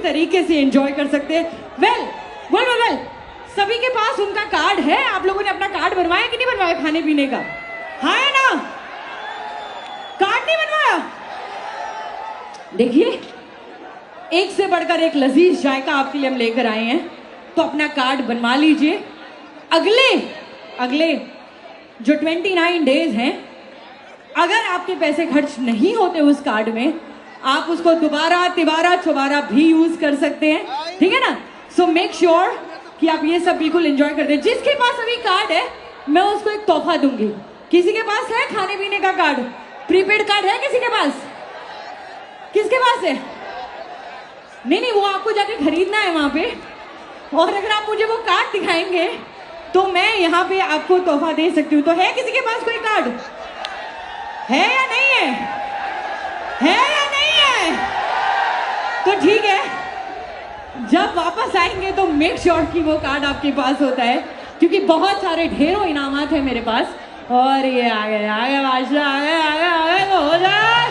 तरीके से एंजॉय कर सकते हैं। वेल सभी के पास उनका कार्ड है। आप लोगों ने अपना कार्ड बनवाया कि नहीं बनवाया खाने पीने का? हाँ है ना? कार्ड नहीं बनवाया? देखिए, एक से बढ़कर एक लजीज जायका आपके लिए हम लेकर आए हैं, तो अपना कार्ड बनवा लीजिए। अगले जो 29 डेज हैं, अगर आपके पैसे खर्च नहीं होते उस कार्ड में, आप उसको दोबारा तिबारा चौबारा भी यूज कर सकते हैं, ठीक है ना? सो मेक श्योर कि आप ये सब बिल्कुल एंजॉय कर दें। जिसके पास अभी कार्ड है, मैं उसको एक तोहफा दूंगी। किसी के पास है खाने पीने का कार्ड? प्रीपेड कार्ड है किसी के पास? किसके पास है? नहीं, वो आपको जाके खरीदना है वहां पे, और अगर आप मुझे वो कार्ड दिखाएंगे तो मैं यहाँ पे आपको तोहफा दे सकती हूँ। तो है किसी के पास कोई कार्ड? है या नहीं है? है या नहीं है? तो ठीक है, जब वापस आएंगे तो मेक श्योर कि वो कार्ड आपके पास होता है, क्योंकि बहुत सारे ढेरों इनामात है मेरे पास। और ये आगे बादशाह आगे तो हो जाए।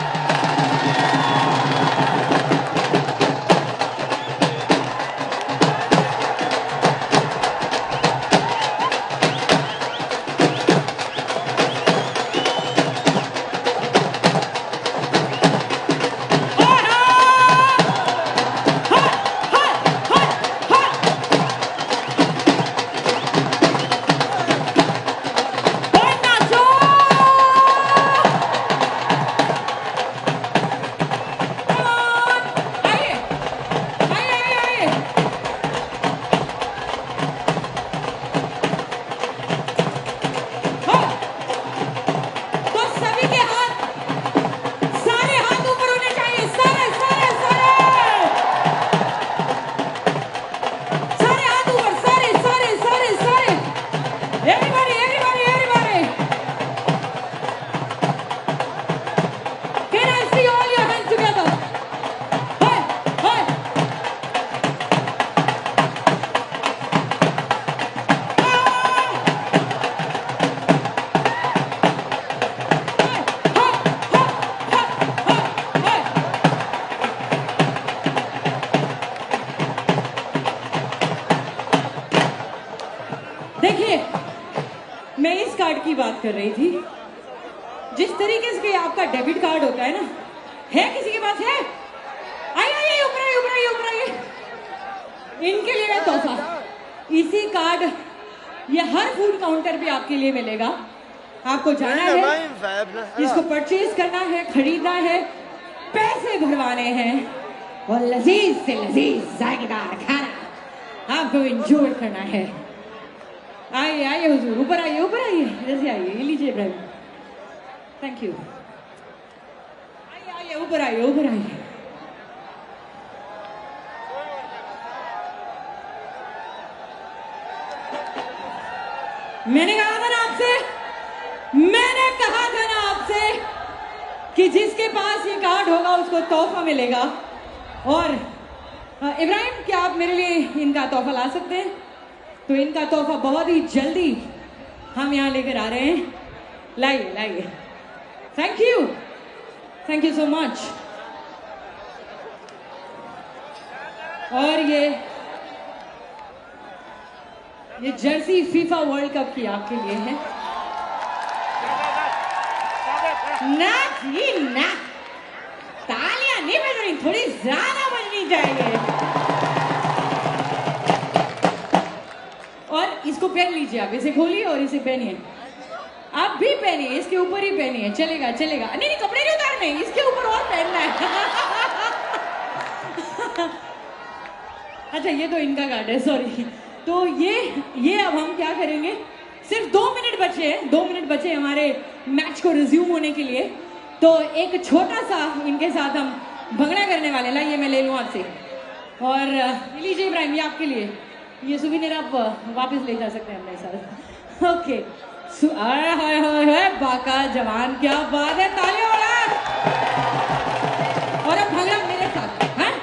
मैं इस कार्ड की बात कर रही थी। जिस तरीके से आपका डेबिट कार्ड होता है ना, है किसी के पास? है? आइए ऊपर आइए। इनके लिए मैं तोहफा, इसी कार्ड, ये हर फूड काउंटर पे आपके लिए मिलेगा। आपको जाना है, इसको परचेज करना है, खरीदना है, पैसे भरवाने हैं, और लजीज से लजीज जायकेदार खाना आपको एंजॉय करना है। आइए हुजूर, ऊपर आइए, इधर से आइए, ये लीजिए इब्राहिम, थैंक यू। आइए ऊपर आइए। मैंने कहा था ना आपसे कि जिसके पास ये कार्ड होगा उसको तोहफा मिलेगा। और इब्राहिम, क्या आप मेरे लिए इनका तोहफा ला सकते हैं? तो इनका तोहफा बहुत ही जल्दी हम यहाँ लेकर आ रहे हैं। लाइए। Thank you so much. और ये जर्सी फीफा वर्ल्ड कप की आपके लिए है। ना जी ना, तालियां नहीं बज रही, थोड़ी ज्यादा बजनी चाहिए। और इसको पहन लीजिए, आप इसे खोलिए और इसे पहनिए। आप भी पहनिए, इसके ऊपर ही पहनिए, चलेगा। नहीं, कपड़े नहीं उतारने, इसके ऊपर और पहनना है। अच्छा, ये तो इनका कार्ड है, सॉरी। तो ये अब हम क्या करेंगे, सिर्फ 2 मिनट बचे हैं, 2 मिनट बचे हमारे मैच को रिज्यूम होने के लिए। तो एक छोटा सा इनके साथ हम भंगड़ा करने वाले। लाइए, मैं ले लूँ आपसे, और लीजिए इब्राहिम, ये आपके लिए, ये सुविनेर आप वापस ले जा सकते हैं अपने साथ। ओके, हाय बाका जवान, क्या बात है, तालियां बजा। और अब भंगड़ा मेरे साथ, हैं?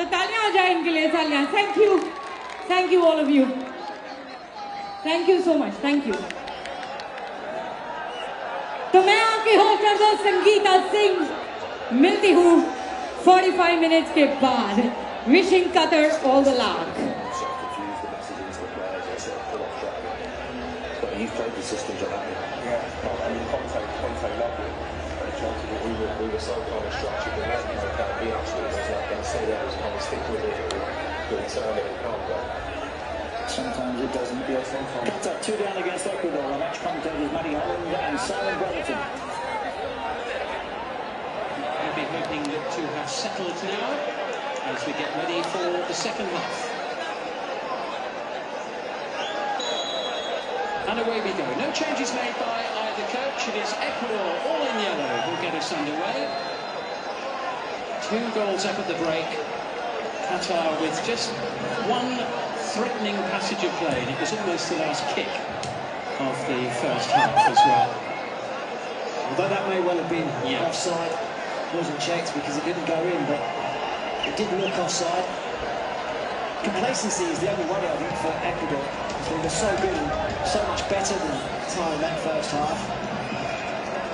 तो तालियां हो जाए इनके लिए, तालियां. Thank you all of you. Thank you so much. Thank you. तो मैं आपकी होस्ट संगीता सिंह मिलती हूँ 45 मिनट्स के बाद. Wishing Qatar all the luck. But you've played the systems of that. Yeah. I mean, Conte loved it. We were so kind of structured and that, he absolutely was like going to stay there, was kind of stick with it, but turn it and can't go. Sometimes it doesn't be a fun fun. Qatar 2 down against Ecuador. A match commentators Matty Holland and Simon Brotherton. We'll be hoping to have settled now as we get ready for the second half. And away we go. No changes made by either coach. It is Ecuador, all in yellow, who'll get us underway. 2 goals up at the break. Qatar with just one threatening passage of play, and it was almost the last kick of the first half as well. Although that may well have been offside, wasn't checked because it didn't go in, but it did look offside. Complacency is the only worry, I think, for Ecuador. They were so good and so much better than time in that first half.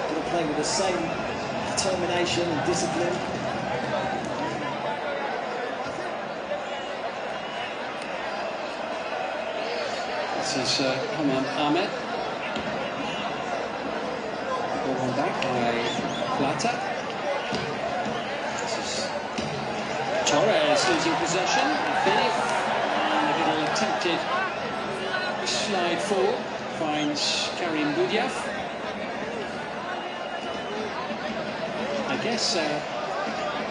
They were playing with the same determination and discipline. This is Ahmed. Ball on back by Plata. This is Torres losing possession. And a little attempted slide forward. Finds Karim Boudiaf. I guess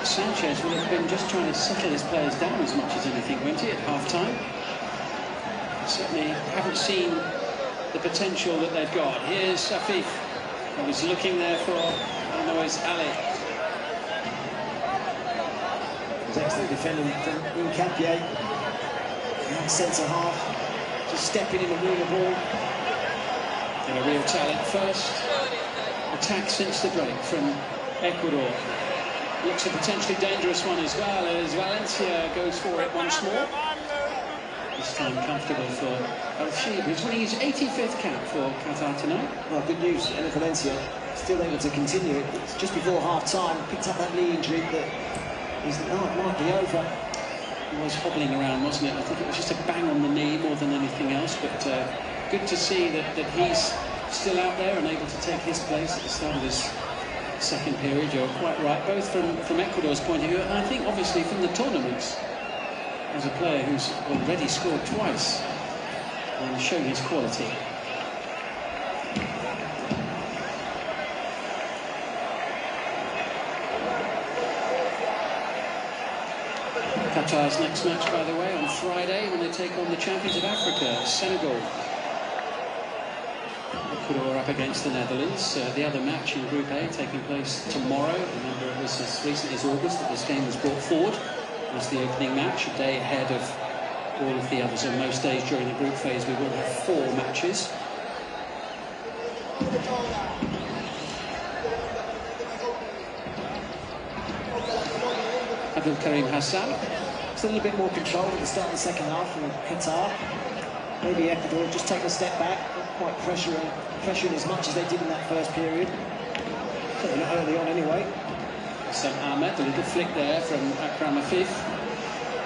Sanchez will have been just trying to settle his players down as much as anything, won't he, at half-time? Certainly haven't seen the potential that they've got. Here's Safif, who was looking there for Anois Ali. It was excellent defending from Incapié. Centre-half, just stepping in and winning the ball. And a real talent. First attack since the break from Ecuador. Looks a potentially dangerous one as well, as Valencia goes for it once more. This time comfortable for Al-Sheeb, who's winning his 85th cap for Qatar tonight. Well, good news, and Valencia still able to continue it. It's just before half-time, picked up that knee injury that might be over. He was hobbling around, wasn't it? I think it was just a bang on the knee more than anything else, but good to see that he's still out there and able to take his place at the start of this second period. You're quite right, both from Ecuador's point of view, and I think obviously from the tournaments, as a player who's already scored twice and shown his quality. Qatar's next match, by the way, on Friday when they take on the champions of Africa, Senegal. Ecuador up against the Netherlands. The other match in Group A taking place tomorrow. Remember, it was as recent as August that this game was brought forward. It was the opening match, a day ahead of all of the others. On most days during the group phase, we will have 4 matches. Abdul Karim Hassan. It's a little bit more control at the start of the second half from Qatar. Maybe Ecuador just take a step back, not quite pressuring as much as they did in that first period. Certainly not early on anyway. Sam Ahmed, a little flick there from Akram Afif.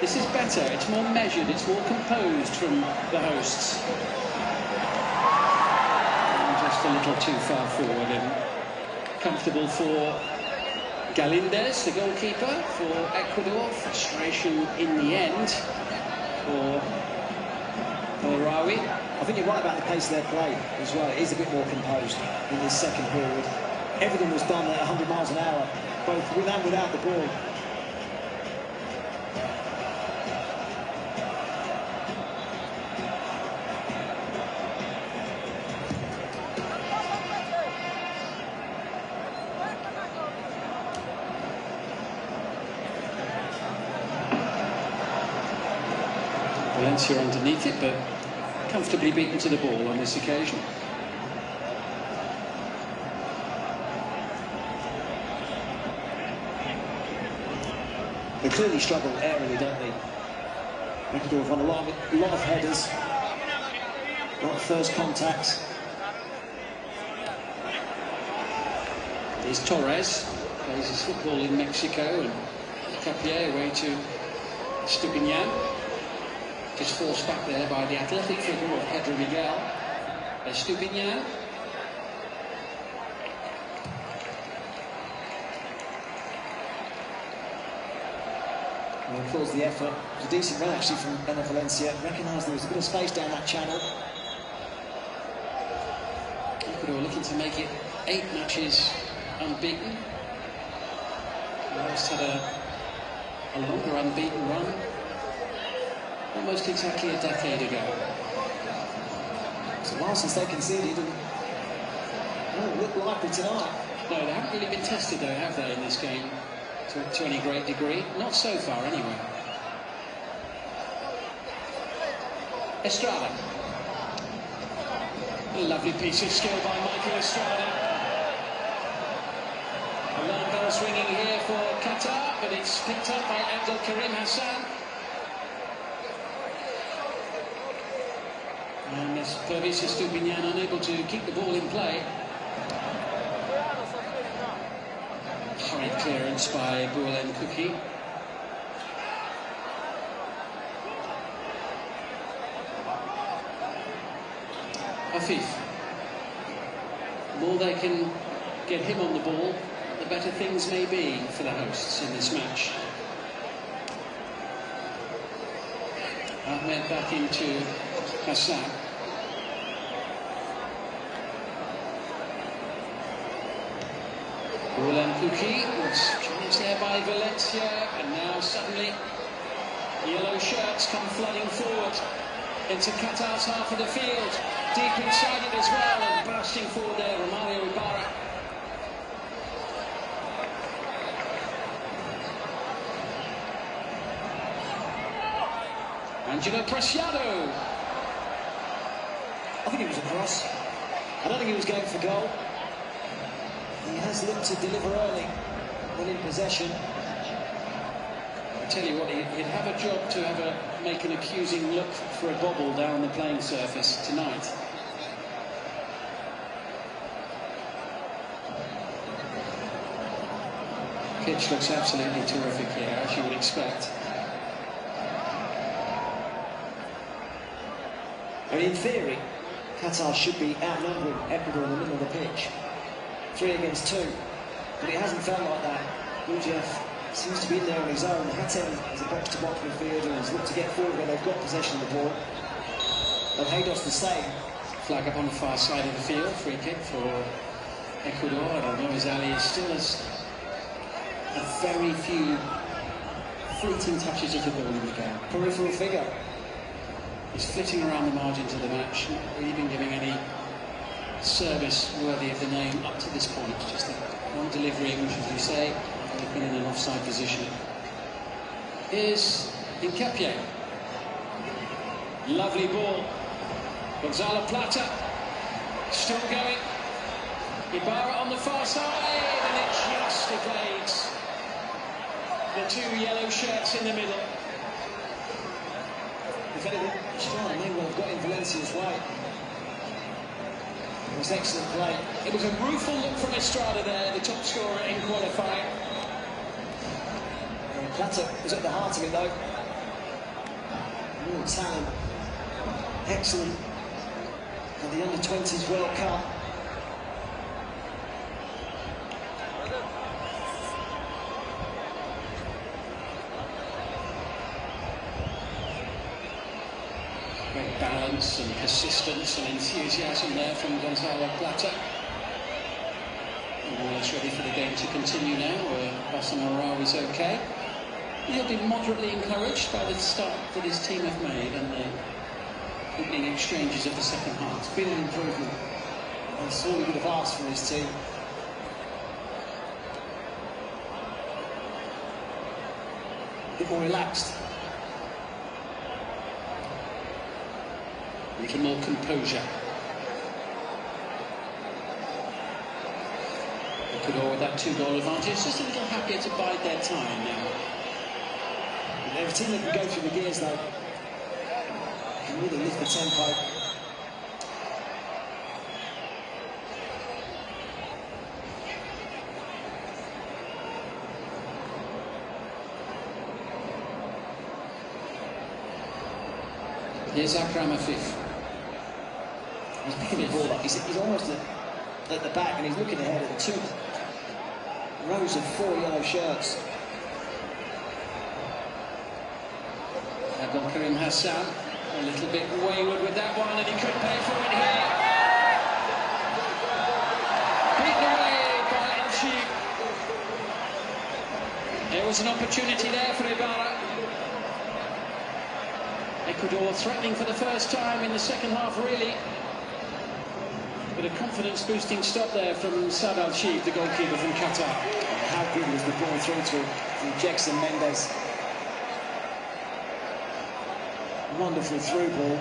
This is better, it's more measured, it's more composed from the hosts. And just a little too far forward and comfortable for Galindez, the goalkeeper for Ecuador. Frustration in the end for Rawi. I think you're right about the pace of their play as well. It is a bit more composed in this second period. Everything was done at 100 miles an hour, both with and without the ball. Valencia underneath it, but comfortably beaten to the ball on this occasion. They clearly struggle aerially, don't they? Ecuador have won a lot of headers, a lot of first contacts. Here's Torres, plays his football in Mexico, and Capier away to Stupinian. Just forced back there by the athletic figure of Pedro Miguel. Stupinian. Well, applauds the effort. It was a decent run actually from Valencia. Recognised there was a bit of space down that channel. Ecuador looking to make it 8 matches unbeaten. Last had a longer unbeaten run, almost exactly a decade ago. It's a while since they conceded, and it looked likely tonight. No, they haven't really been tested though, have they, in this game? To any great degree. Not so far, anyway. Estrada. A lovely piece of skill by Michael Estrada. Alarm bells ringing here for Qatar, but it's picked up by Abdel Karim Hassan. And Pervis Stupinian unable to keep the ball in play. Hurried clearance by Boulen Kuki. Afif. The more they can get him on the ball, the better things may be for the hosts in this match. Ahmed back into Hassan. Boulen Kuki was challenged there by Valencia, and now suddenly yellow shirts come flooding forward into Qatar's half of the field, deep inside it as well, and bursting forward there, Romario Ibarra. Angelo Preciado. I think it was a cross. I don't think he was going for goal. He has looked to deliver early when in possession. I tell you what, he'd have a job to make an accusing look for a bobble down the playing surface tonight. Pitch looks absolutely terrific here, as you would expect. And in theory, Qatar should be outnumbering Ecuador in the middle of the pitch. 3 against 2. But it hasn't felt like that. Gurdjieff seems to be in there on his own. Hatem is a box-to-box midfielder and has looked to get forward when they've got possession of the ball. And Haydos the same. Flag up on the far side of the field, free kick for Ecuador. And Moise Ali still has a very few fleeting touches of the ball in the game. Peripheral figure. He's flitting around the margins of the match, not really been giving any service worthy of the name up to this point. Just one delivery, which, as you say, they've been in an offside position. Here's Hincapié. Lovely ball. Gonzalo Plata still going. Ibarra on the far side, and it just evades the 2 yellow shirts in the middle. If anything, Estrada may well have got in Valencia's way. It was excellent play. It was a rueful look from Estrada there, the top scorer in qualifying. And Plata was at the heart of it though. Real talent. Excellent. At the Under-20s World Cup. Great balance and persistence and enthusiasm there from Gonzalo Plata. And it's ready for the game to continue now, where Basamara is okay. He'll be moderately encouraged by the start that his team have made and the opening exchanges of the second half. It's been an improvement. That's all he would have asked from his team. A bit more relaxed. A little more composure. Ecuador with that 2-goal advantage, just a little happier to bide their time now. They're a team that can go through the gears, though. Can really lift the tempo. Here's Akram Afif. He's picking the ball up. He's almost at the back, and he's looking ahead at the 2 rows of 4 yellow shirts. They've got Karim Hassan, a little bit wayward with that one, and he could pay for it here. Beaten away by El Sheikh. There was an opportunity there for Ibarra. Ecuador threatening for the first time in the second half, really. But a confidence-boosting stop there from Saad Al Sheikh, the goalkeeper from Qatar. How good was the ball through to from Jackson Mendes? Wonderful through ball.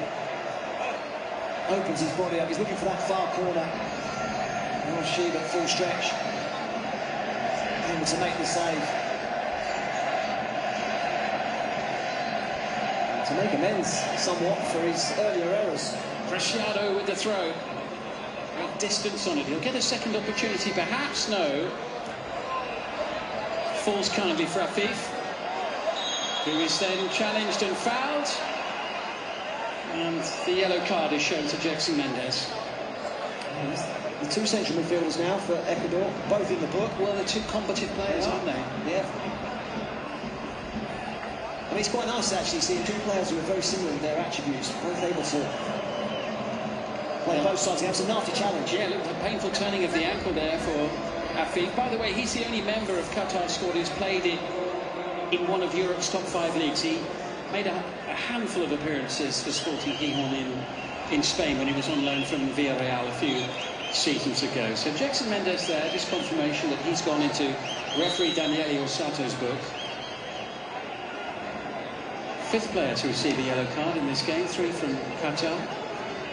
Opens his body up. He's looking for that far corner. Al Sheikh at full stretch. Able to make the save. To make amends somewhat for his earlier errors. Preciado with the throw. Great distance on it. He'll get a second opportunity, perhaps. No. Falls kindly for Afif, who is then challenged and fouled. And the yellow card is shown to Jackson Mendes. The 2 central midfielders now for Ecuador, both in the book. Well, they're 2 combative players, aren't they? Yeah. I mean, it's quite nice actually seeing 2 players who are very similar in their attributes, both able to play both sides. He has a nasty challenge. Yeah, look, a painful turning of the ankle there for Afif. By the way, he's the only member of Qatar squad who's played in one of Europe's top 5 leagues. He made a handful of appearances for Sporting Gijón in Spain when he was on loan from Villarreal a few seasons ago. So Jackson Mendes there, just confirmation that he's gone into referee Daniele Ossato's book. 5th player to receive a yellow card in this game, 3 from Qatar,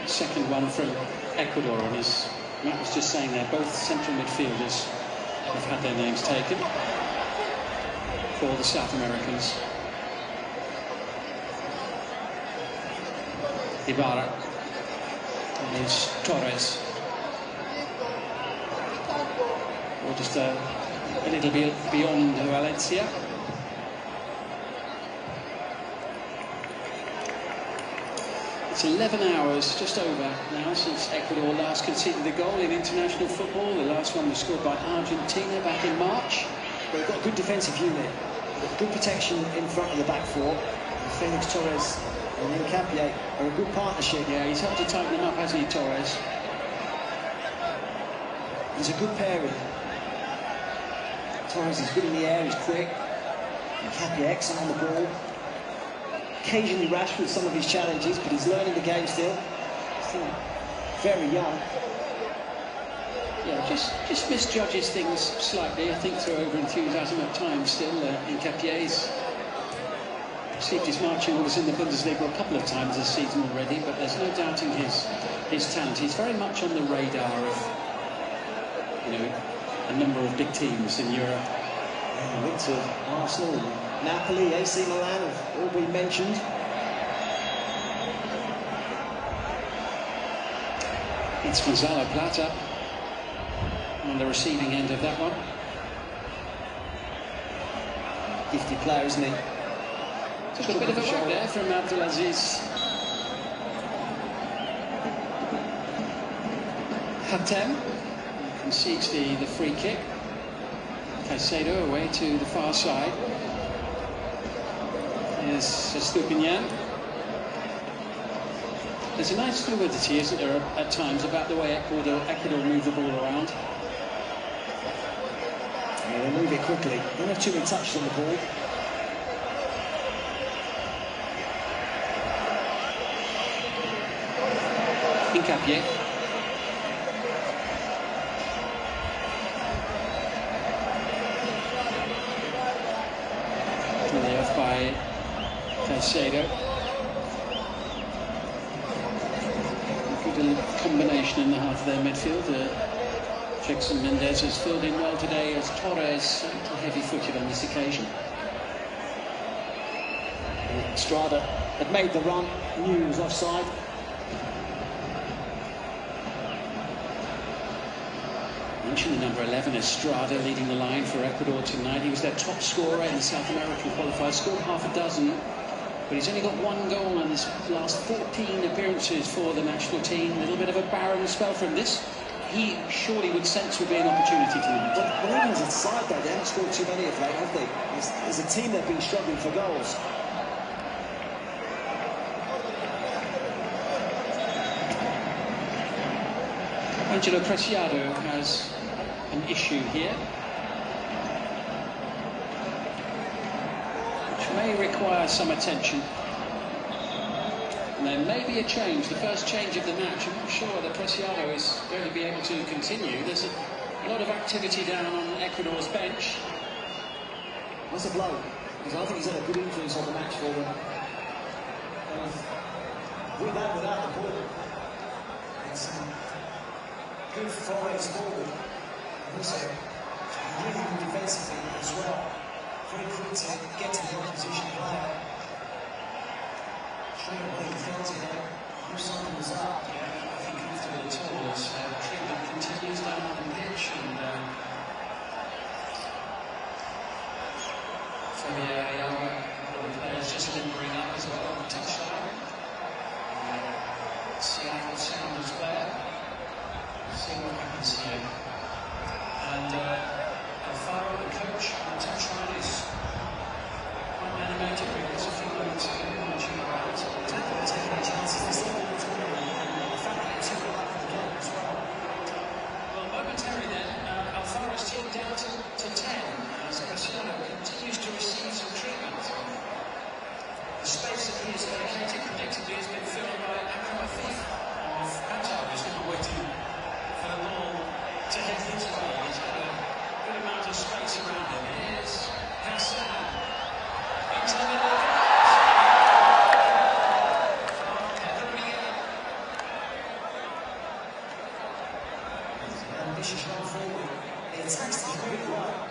2nd one from Ecuador. And as Matt was just saying there, both central midfielders have had their names taken for the South Americans. Ibarra, and there's Torres. Or just a little bit beyond Valencia. It's 11 hours, just over now, since Ecuador last conceded a goal in international football. The last one was scored by Argentina back in March. But they've got a good defensive unit. They've got good protection in front of the back 4. And Felix Torres and Hincapié are a good partnership. Yeah, he's had to tighten them up, hasn't he, Torres? There's a good pairing. Torres is good in the air, he's quick. Hincapié excellent on the ball. Occasionally rash with some of his challenges, but he's learning the game still. Still very young. Yeah, just misjudges things slightly. I think through over-enthusiasm at times still. Hincapié's received his marching orders in the Bundesliga a couple of times this season already, but there's no doubting his talent. He's very much on the radar of, you know, a number of big teams in Europe. Yeah, the likes of Arsenal, Napoli, AC Milan have all been mentioned. It's Gonzalo Plata on the receiving end of that one. Gifted player, isn't he? Took a bit of a whack there from Abdulaziz Hatem. Concedes the free kick. Caicedo away to the far side. Here's Stupinian. There's a nice fluidity, isn't there, at times, about the way Ecuador move the ball around. Yeah, they move it quickly. They don't have too many touches on the ball. Hincapié. Pulled off by Caicedo. Good combination in the half of their midfield. Jackson Mendes has filled in well today as Torres, a little heavy-footed on this occasion. Estrada had made the run, knew he was offside. Mentioned the number 11, Estrada, leading the line for Ecuador tonight. He was their top scorer in the South American qualifiers, scored half a dozen, but he's only got 1 goal in his last 14 appearances for the national team. A little bit of a barren spell from this. He surely would sense would be an opportunity tonight. Well, England's aside though, they haven't scored too many of late, have they? As a team, they've been struggling for goals. Angelo Preciado has an issue here, which may require some attention. And there may be a change, the first change of the match. I'm not sure that Preciado is going to be able to continue. There's a lot of activity down on Ecuador's bench. That's a blow, because I think he's had a good influence on the match for them. With and without the ball. It's good forays forward. And also, really good defensively as well. Very quick to get to the opposition player. Straight away he felt it there. Knew something was up. Yeah, I think after the tours, treatment continues down on the pitch, and Fabian, one of the players just limbering up as well on the touchline. Seattle Sounders player. See what happens here. And Alfaro, the coach, on the touchline is quite animated because a few moments ago, marching around. They're taking their chances. They still want to tournament. In fact, they took it up for the game as well. Well, momentarily then, Alfaro's team down to 10 as Preciado continues to receive some treatment. The space that he has vacated predictably has been filled by Akram Afif of Qatar, who's now waiting for the ball to head his way. He's got a good amount of space around him. Here's Hassan into the middle of the Ambitious run forward. The attacks are very right.